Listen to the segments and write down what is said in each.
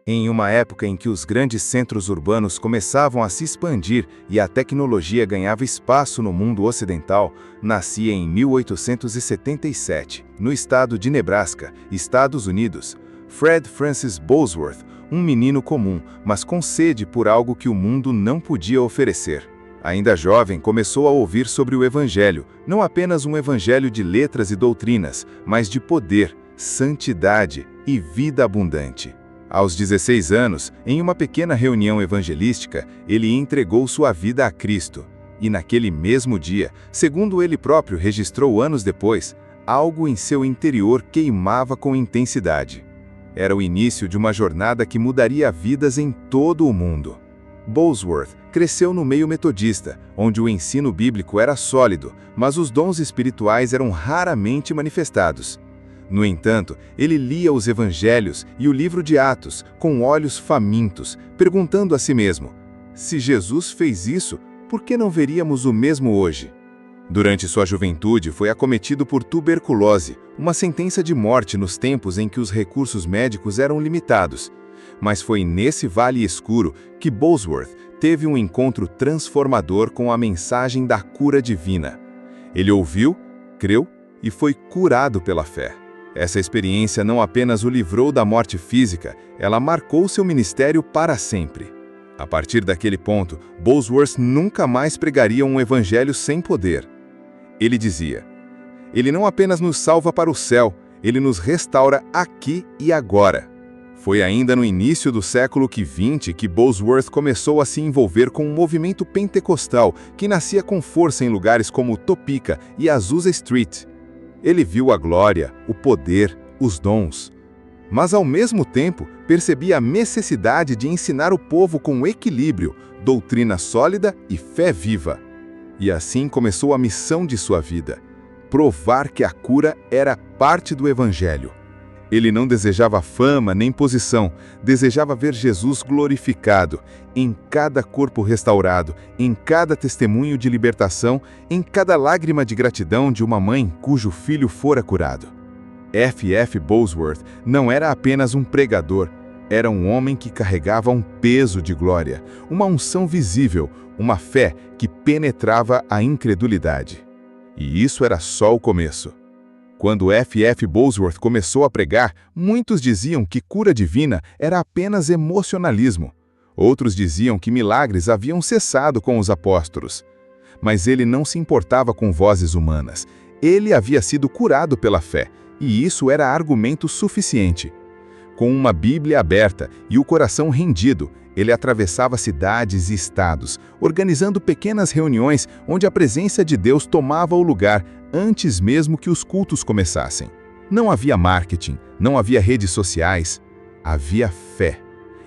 Em uma época em que os grandes centros urbanos começavam a se expandir e a tecnologia ganhava espaço no mundo ocidental, nascia em 1877, no estado de Nebraska, Estados Unidos, Fred Francis Bosworth, um menino comum, mas com sede por algo que o mundo não podia oferecer. Ainda jovem, começou a ouvir sobre o Evangelho, não apenas um evangelho de letras e doutrinas, mas de poder, santidade e vida abundante. Aos 16 anos, em uma pequena reunião evangelística, ele entregou sua vida a Cristo. E naquele mesmo dia, segundo ele próprio registrou anos depois, algo em seu interior queimava com intensidade. Era o início de uma jornada que mudaria vidas em todo o mundo. Bosworth cresceu no meio metodista, onde o ensino bíblico era sólido, mas os dons espirituais eram raramente manifestados. No entanto, ele lia os evangelhos e o livro de Atos com olhos famintos, perguntando a si mesmo: se Jesus fez isso, por que não veríamos o mesmo hoje? Durante sua juventude, foi acometido por tuberculose, uma sentença de morte nos tempos em que os recursos médicos eram limitados. Mas foi nesse vale escuro que Bosworth teve um encontro transformador com a mensagem da cura divina. Ele ouviu, creu e foi curado pela fé. Essa experiência não apenas o livrou da morte física, ela marcou seu ministério para sempre. A partir daquele ponto, Bosworth nunca mais pregaria um evangelho sem poder. Ele dizia: ele não apenas nos salva para o céu, ele nos restaura aqui e agora. Foi ainda no início do século XX que Bosworth começou a se envolver com um movimento pentecostal que nascia com força em lugares como Topeka e Azusa Street. Ele viu a glória, o poder, os dons. Mas ao mesmo tempo, percebia a necessidade de ensinar o povo com equilíbrio, doutrina sólida e fé viva. E assim começou a missão de sua vida: provar que a cura era parte do Evangelho. Ele não desejava fama nem posição, desejava ver Jesus glorificado, em cada corpo restaurado, em cada testemunho de libertação, em cada lágrima de gratidão de uma mãe cujo filho fora curado. F. Bosworth não era apenas um pregador, era um homem que carregava um peso de glória, uma unção visível, uma fé que penetrava a incredulidade. E isso era só o começo. Quando F. Bosworth começou a pregar, muitos diziam que cura divina era apenas emocionalismo. Outros diziam que milagres haviam cessado com os apóstolos. Mas ele não se importava com vozes humanas. Ele havia sido curado pela fé, e isso era argumento suficiente. Com uma Bíblia aberta e o coração rendido, ele atravessava cidades e estados, organizando pequenas reuniões onde a presença de Deus tomava o lugar antes mesmo que os cultos começassem. Não havia marketing, não havia redes sociais, havia fé.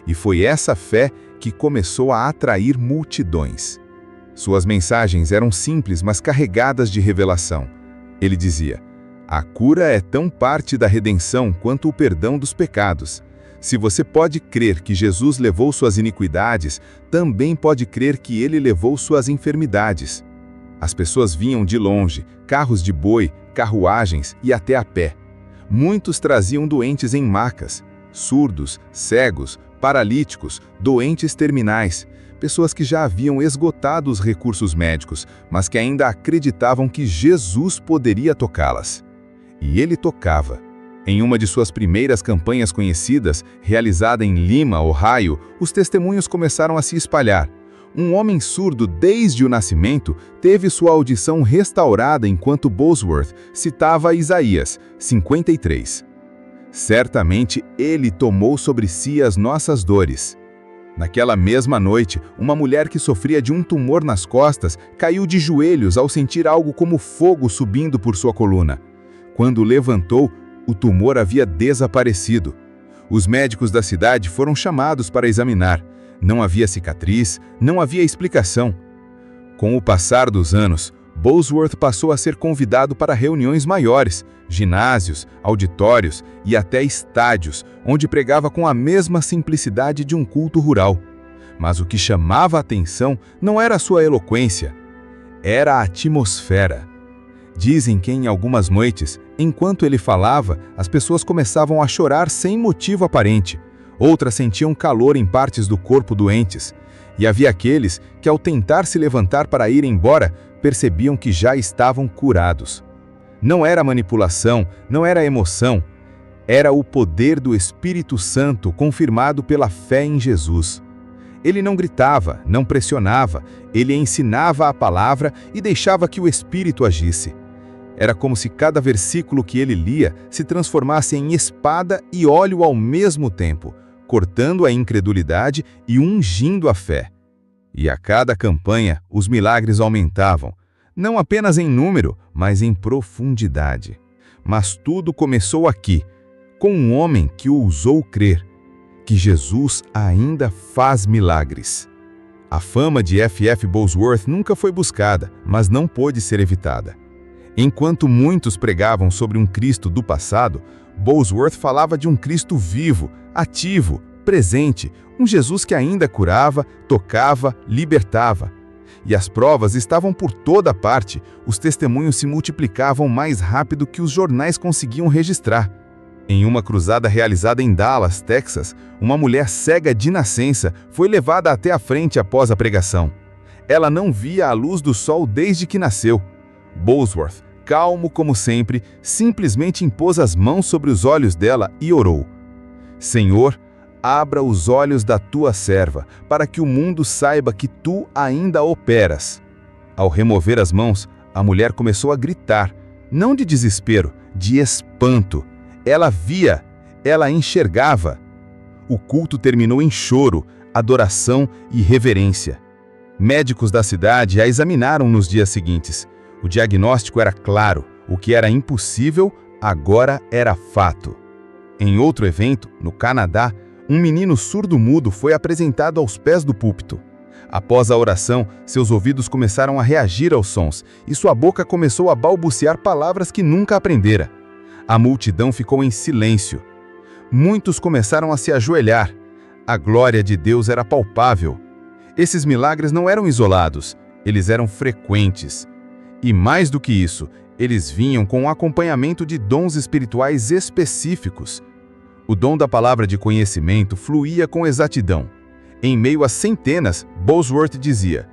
E foi essa fé que começou a atrair multidões. Suas mensagens eram simples, mas carregadas de revelação. Ele dizia: a cura é tão parte da redenção quanto o perdão dos pecados. Se você pode crer que Jesus levou suas iniquidades, também pode crer que ele levou suas enfermidades. As pessoas vinham de longe, carros de boi, carruagens e até a pé. Muitos traziam doentes em macas, surdos, cegos, paralíticos, doentes terminais, pessoas que já haviam esgotado os recursos médicos, mas que ainda acreditavam que Jesus poderia tocá-las. E ele tocava. Em uma de suas primeiras campanhas conhecidas, realizada em Lima, Ohio, os testemunhos começaram a se espalhar. Um homem surdo desde o nascimento teve sua audição restaurada enquanto Bosworth citava Isaías 53. Certamente ele tomou sobre si as nossas dores. Naquela mesma noite, uma mulher que sofria de um tumor nas costas caiu de joelhos ao sentir algo como fogo subindo por sua coluna. Quando levantou, o tumor havia desaparecido. Os médicos da cidade foram chamados para examinar. Não havia cicatriz, não havia explicação. Com o passar dos anos, Bosworth passou a ser convidado para reuniões maiores, ginásios, auditórios e até estádios, onde pregava com a mesma simplicidade de um culto rural. Mas o que chamava a atenção não era a sua eloquência, era a atmosfera. Dizem que em algumas noites, enquanto ele falava, as pessoas começavam a chorar sem motivo aparente. Outras sentiam calor em partes do corpo doentes, e havia aqueles que, ao tentar se levantar para ir embora, percebiam que já estavam curados. Não era manipulação, não era emoção, era o poder do Espírito Santo confirmado pela fé em Jesus. Ele não gritava, não pressionava, ele ensinava a palavra e deixava que o Espírito agisse. Era como se cada versículo que ele lia se transformasse em espada e óleo ao mesmo tempo, cortando a incredulidade e ungindo a fé. E a cada campanha, os milagres aumentavam, não apenas em número, mas em profundidade. Mas tudo começou aqui, com um homem que ousou crer que Jesus ainda faz milagres. A fama de F.F. Bosworth nunca foi buscada, mas não pôde ser evitada. Enquanto muitos pregavam sobre um Cristo do passado, Bosworth falava de um Cristo vivo, ativo, presente, um Jesus que ainda curava, tocava, libertava. E as provas estavam por toda parte, os testemunhos se multiplicavam mais rápido que os jornais conseguiam registrar. Em uma cruzada realizada em Dallas, Texas, uma mulher cega de nascença foi levada até a frente após a pregação. Ela não via a luz do sol desde que nasceu. Bosworth, calmo como sempre, simplesmente impôs as mãos sobre os olhos dela e orou: Senhor, abra os olhos da tua serva, para que o mundo saiba que tu ainda operas. Ao remover as mãos, a mulher começou a gritar, não de desespero, de espanto. Ela via, ela enxergava. O culto terminou em choro, adoração e reverência. Médicos da cidade a examinaram nos dias seguintes. O diagnóstico era claro, o que era impossível agora era fato. Em outro evento, no Canadá, um menino surdo-mudo foi apresentado aos pés do púlpito. Após a oração, seus ouvidos começaram a reagir aos sons e sua boca começou a balbuciar palavras que nunca aprendera. A multidão ficou em silêncio. Muitos começaram a se ajoelhar. A glória de Deus era palpável. Esses milagres não eram isolados, eles eram frequentes. E mais do que isso, eles vinham com um acompanhamento de dons espirituais específicos. O dom da palavra de conhecimento fluía com exatidão. Em meio a centenas, Bosworth dizia: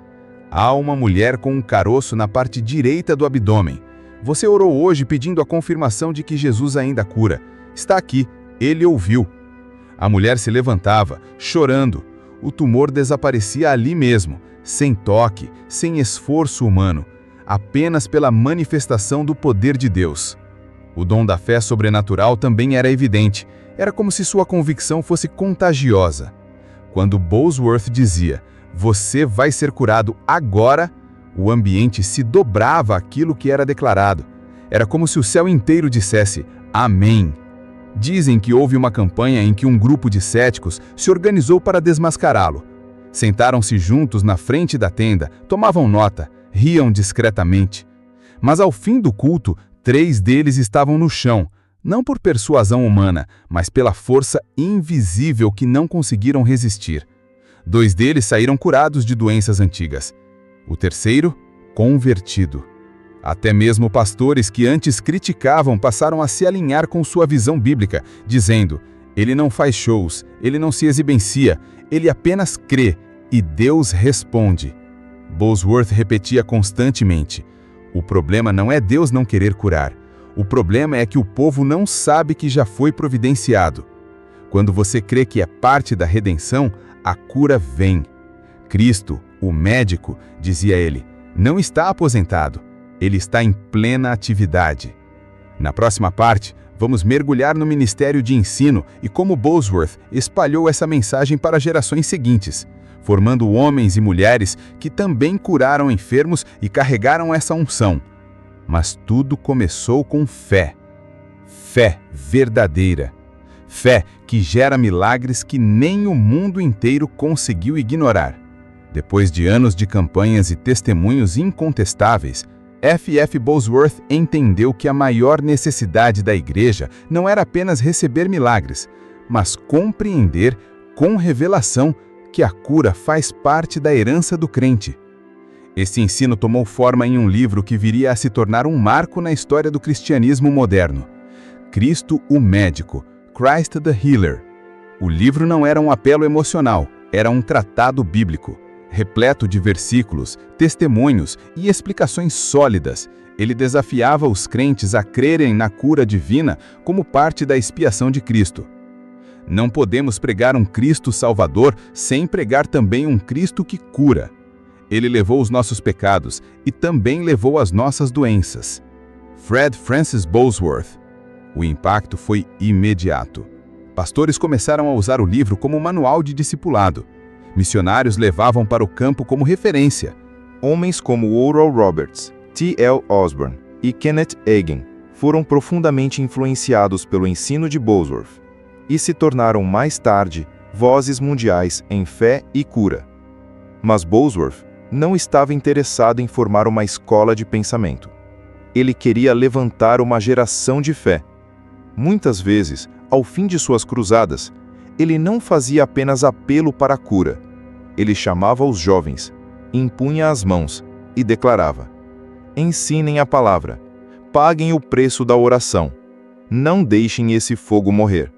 há uma mulher com um caroço na parte direita do abdômen. Você orou hoje pedindo a confirmação de que Jesus ainda cura. Está aqui, ele ouviu. A mulher se levantava, chorando. O tumor desaparecia ali mesmo, sem toque, sem esforço humano, apenas pela manifestação do poder de Deus. O dom da fé sobrenatural também era evidente. Era como se sua convicção fosse contagiosa. Quando Bosworth dizia, você vai ser curado agora, o ambiente se dobrava àquilo que era declarado. Era como se o céu inteiro dissesse, amém. Dizem que houve uma campanha em que um grupo de céticos se organizou para desmascará-lo. Sentaram-se juntos na frente da tenda, tomavam nota, riam discretamente. Mas ao fim do culto, 3 deles estavam no chão, não por persuasão humana, mas pela força invisível que não conseguiram resistir. 2 deles saíram curados de doenças antigas. O terceiro, convertido. Até mesmo pastores que antes criticavam passaram a se alinhar com sua visão bíblica, dizendo, ele não faz shows, ele não se exibencia, ele apenas crê, e Deus responde. Bosworth repetia constantemente, o problema não é Deus não querer curar, o problema é que o povo não sabe que já foi providenciado. Quando você crê que é parte da redenção, a cura vem. Cristo, o médico, dizia ele, não está aposentado, ele está em plena atividade. Na próxima parte, vamos mergulhar no ministério de ensino e como Bosworth espalhou essa mensagem para gerações seguintes, formando homens e mulheres que também curaram enfermos e carregaram essa unção. Mas tudo começou com fé. Fé verdadeira. Fé que gera milagres que nem o mundo inteiro conseguiu ignorar. Depois de anos de campanhas e testemunhos incontestáveis, F.F. Bosworth entendeu que a maior necessidade da igreja não era apenas receber milagres, mas compreender, com revelação, que a cura faz parte da herança do crente. Esse ensino tomou forma em um livro que viria a se tornar um marco na história do cristianismo moderno. Cristo o Médico, Christ the Healer. O livro não era um apelo emocional, era um tratado bíblico, repleto de versículos, testemunhos e explicações sólidas. Ele desafiava os crentes a crerem na cura divina como parte da expiação de Cristo. Não podemos pregar um Cristo Salvador sem pregar também um Cristo que cura. Ele levou os nossos pecados e também levou as nossas doenças. Fred Francis Bosworth. O impacto foi imediato. Pastores começaram a usar o livro como manual de discipulado. Missionários levavam para o campo como referência. Homens como Oral Roberts, T.L. Osborne e Kenneth Hagin foram profundamente influenciados pelo ensino de Bosworth e se tornaram mais tarde vozes mundiais em fé e cura. Mas Bosworth não estava interessado em formar uma escola de pensamento. Ele queria levantar uma geração de fé. Muitas vezes, ao fim de suas cruzadas, ele não fazia apenas apelo para a cura. Ele chamava os jovens, impunha as mãos e declarava: ensinem a palavra, paguem o preço da oração, não deixem esse fogo morrer.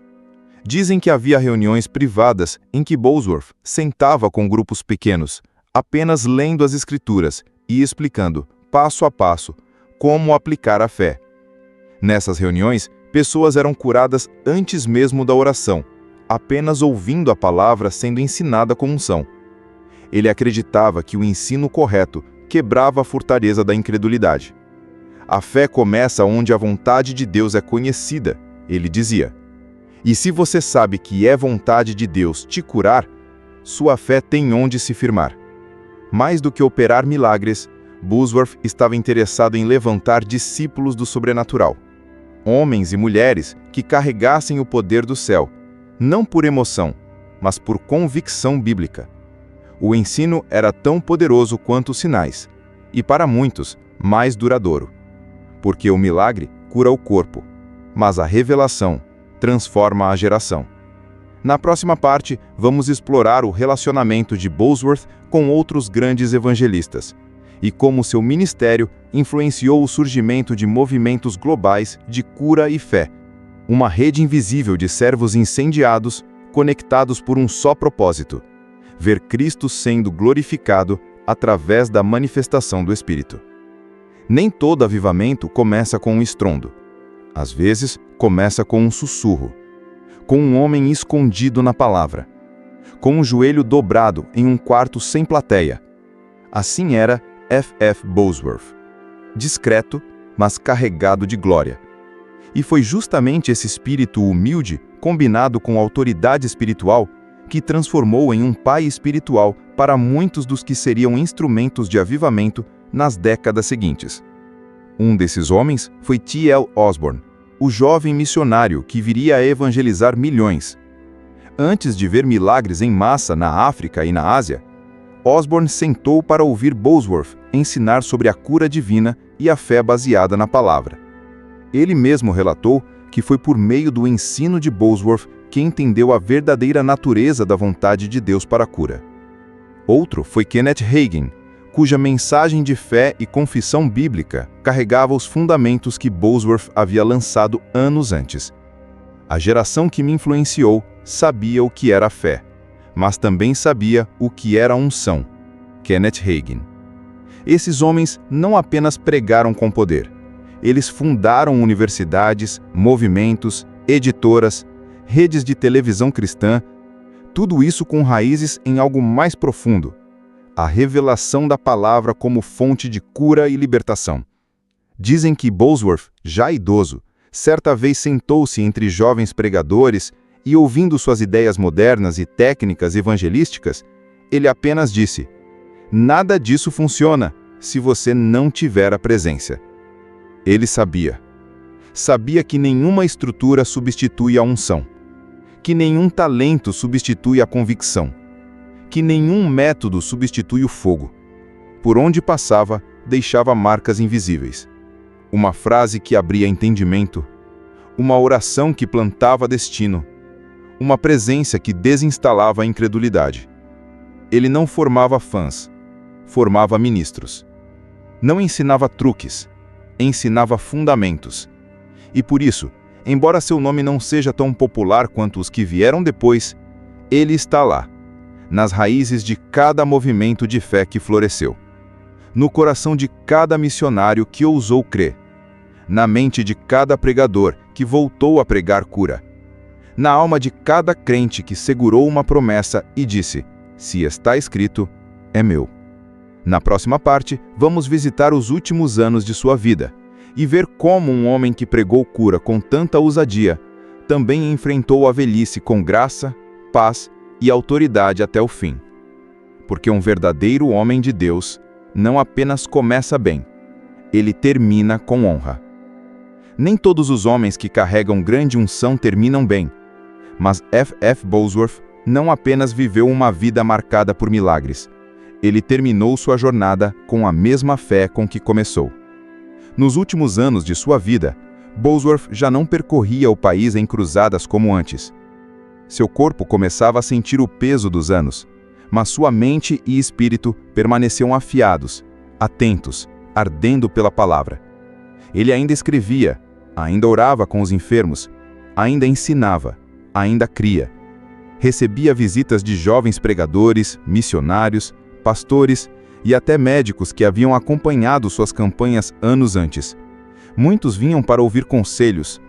Dizem que havia reuniões privadas em que Bosworth sentava com grupos pequenos, apenas lendo as Escrituras e explicando, passo a passo, como aplicar a fé. Nessas reuniões, pessoas eram curadas antes mesmo da oração, apenas ouvindo a palavra sendo ensinada com unção. Ele acreditava que o ensino correto quebrava a fortaleza da incredulidade. A fé começa onde a vontade de Deus é conhecida, ele dizia. E se você sabe que é vontade de Deus te curar, sua fé tem onde se firmar. Mais do que operar milagres, Bosworth estava interessado em levantar discípulos do sobrenatural. Homens e mulheres que carregassem o poder do céu, não por emoção, mas por convicção bíblica. O ensino era tão poderoso quanto os sinais, e para muitos, mais duradouro. Porque o milagre cura o corpo, mas a revelação transforma a geração. Na próxima parte, vamos explorar o relacionamento de Bosworth com outros grandes evangelistas, e como seu ministério influenciou o surgimento de movimentos globais de cura e fé, uma rede invisível de servos incendiados, conectados por um só propósito: ver Cristo sendo glorificado através da manifestação do Espírito. Nem todo avivamento começa com um estrondo. Às vezes, começa com um sussurro, com um homem escondido na palavra, com um joelho dobrado em um quarto sem plateia. Assim era F.F. Bosworth, discreto, mas carregado de glória. E foi justamente esse espírito humilde, combinado com autoridade espiritual, que transformou em um pai espiritual para muitos dos que seriam instrumentos de avivamento nas décadas seguintes. Um desses homens foi T.L. Osborne, o jovem missionário que viria a evangelizar milhões. Antes de ver milagres em massa na África e na Ásia, Osborne sentou para ouvir Bosworth ensinar sobre a cura divina e a fé baseada na palavra. Ele mesmo relatou que foi por meio do ensino de Bosworth que entendeu a verdadeira natureza da vontade de Deus para a cura. Outro foi Kenneth Hagin, cuja mensagem de fé e confissão bíblica carregava os fundamentos que Bosworth havia lançado anos antes. A geração que me influenciou sabia o que era fé, mas também sabia o que era unção. Kenneth Hagin. Esses homens não apenas pregaram com poder. Eles fundaram universidades, movimentos, editoras, redes de televisão cristã, tudo isso com raízes em algo mais profundo: a revelação da palavra como fonte de cura e libertação. Dizem que Bosworth, já idoso, certa vez sentou-se entre jovens pregadores e, ouvindo suas ideias modernas e técnicas evangelísticas, ele apenas disse: nada disso funciona se você não tiver a presença. Ele sabia. Sabia que nenhuma estrutura substitui a unção, que nenhum talento substitui a convicção, que nenhum método substitui o fogo. Por onde passava, deixava marcas invisíveis. Uma frase que abria entendimento, uma oração que plantava destino, uma presença que desinstalava a incredulidade. Ele não formava fãs, formava ministros. Não ensinava truques, ensinava fundamentos. E por isso, embora seu nome não seja tão popular quanto os que vieram depois, ele está lá, nas raízes de cada movimento de fé que floresceu, no coração de cada missionário que ousou crer, na mente de cada pregador que voltou a pregar cura, na alma de cada crente que segurou uma promessa e disse: "Se está escrito, é meu." Na próxima parte, vamos visitar os últimos anos de sua vida e ver como um homem que pregou cura com tanta ousadia também enfrentou a velhice com graça, paz e autoridade até o fim. Porque um verdadeiro homem de Deus não apenas começa bem, ele termina com honra. Nem todos os homens que carregam grande unção terminam bem, mas F.F. Bosworth não apenas viveu uma vida marcada por milagres, ele terminou sua jornada com a mesma fé com que começou. Nos últimos anos de sua vida, Bosworth já não percorria o país em cruzadas como antes. Seu corpo começava a sentir o peso dos anos, mas sua mente e espírito permaneciam afiados, atentos, ardendo pela palavra. Ele ainda escrevia, ainda orava com os enfermos, ainda ensinava, ainda cria. Recebia visitas de jovens pregadores, missionários, pastores e até médicos que haviam acompanhado suas campanhas anos antes. Muitos vinham para ouvir conselhos,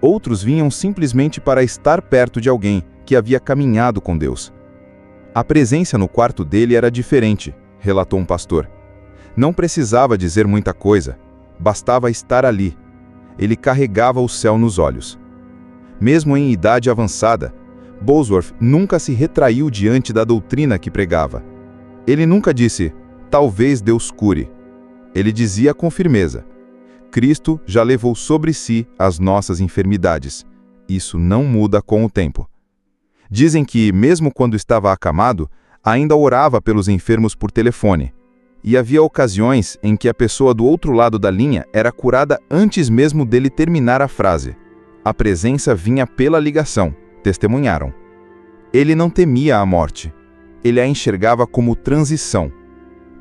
outros vinham simplesmente para estar perto de alguém que havia caminhado com Deus. A presença no quarto dele era diferente, relatou um pastor. Não precisava dizer muita coisa, bastava estar ali. Ele carregava o céu nos olhos. Mesmo em idade avançada, Bosworth nunca se retraiu diante da doutrina que pregava. Ele nunca disse: "Talvez Deus cure." Ele dizia com firmeza: "Cristo já levou sobre si as nossas enfermidades. Isso não muda com o tempo." Dizem que, mesmo quando estava acamado, ainda orava pelos enfermos por telefone. E havia ocasiões em que a pessoa do outro lado da linha era curada antes mesmo dele terminar a frase. A presença vinha pela ligação, testemunharam. Ele não temia a morte. Ele a enxergava como transição,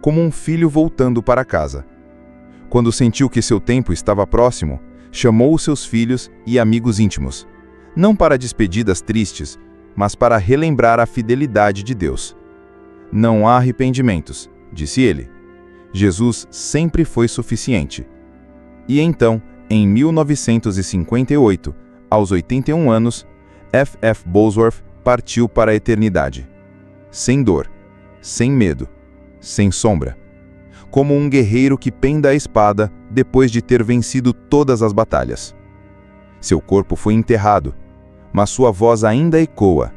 como um filho voltando para casa. Quando sentiu que seu tempo estava próximo, chamou os seus filhos e amigos íntimos, não para despedidas tristes, mas para relembrar a fidelidade de Deus. "Não há arrependimentos", disse ele. Jesus sempre foi suficiente. E então, em 1958, aos 81 anos, F.F. Bosworth partiu para a eternidade. Sem dor, sem medo, sem sombra. Como um guerreiro que penda a espada depois de ter vencido todas as batalhas. Seu corpo foi enterrado, mas sua voz ainda ecoa,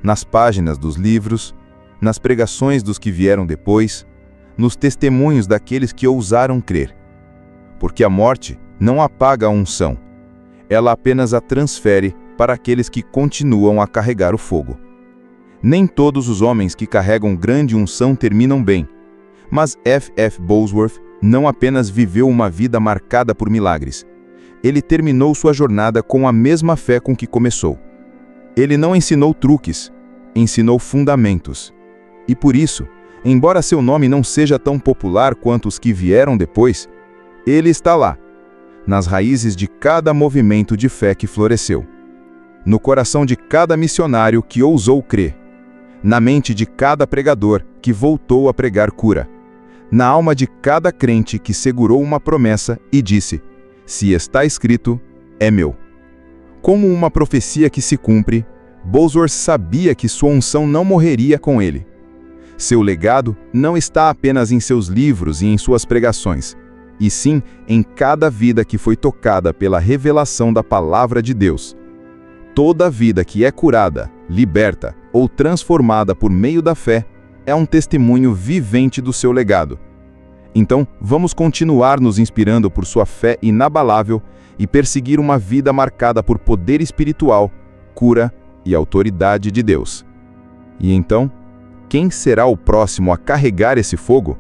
nas páginas dos livros, nas pregações dos que vieram depois, nos testemunhos daqueles que ousaram crer. Porque a morte não apaga a unção, ela apenas a transfere para aqueles que continuam a carregar o fogo. Nem todos os homens que carregam grande unção terminam bem, mas F.F. Bosworth não apenas viveu uma vida marcada por milagres, ele terminou sua jornada com a mesma fé com que começou. Ele não ensinou truques, ensinou fundamentos. E por isso, embora seu nome não seja tão popular quanto os que vieram depois, ele está lá, nas raízes de cada movimento de fé que floresceu, no coração de cada missionário que ousou crer, na mente de cada pregador que voltou a pregar cura, na alma de cada crente que segurou uma promessa e disse: "Se está escrito, é meu." Como uma profecia que se cumpre, Bosworth sabia que sua unção não morreria com ele. Seu legado não está apenas em seus livros e em suas pregações, e sim em cada vida que foi tocada pela revelação da palavra de Deus. Toda vida que é curada, liberta ou transformada por meio da fé é um testemunho vivente do seu legado. Então, vamos continuar nos inspirando por sua fé inabalável e perseguir uma vida marcada por poder espiritual, cura e autoridade de Deus. E então, quem será o próximo a carregar esse fogo?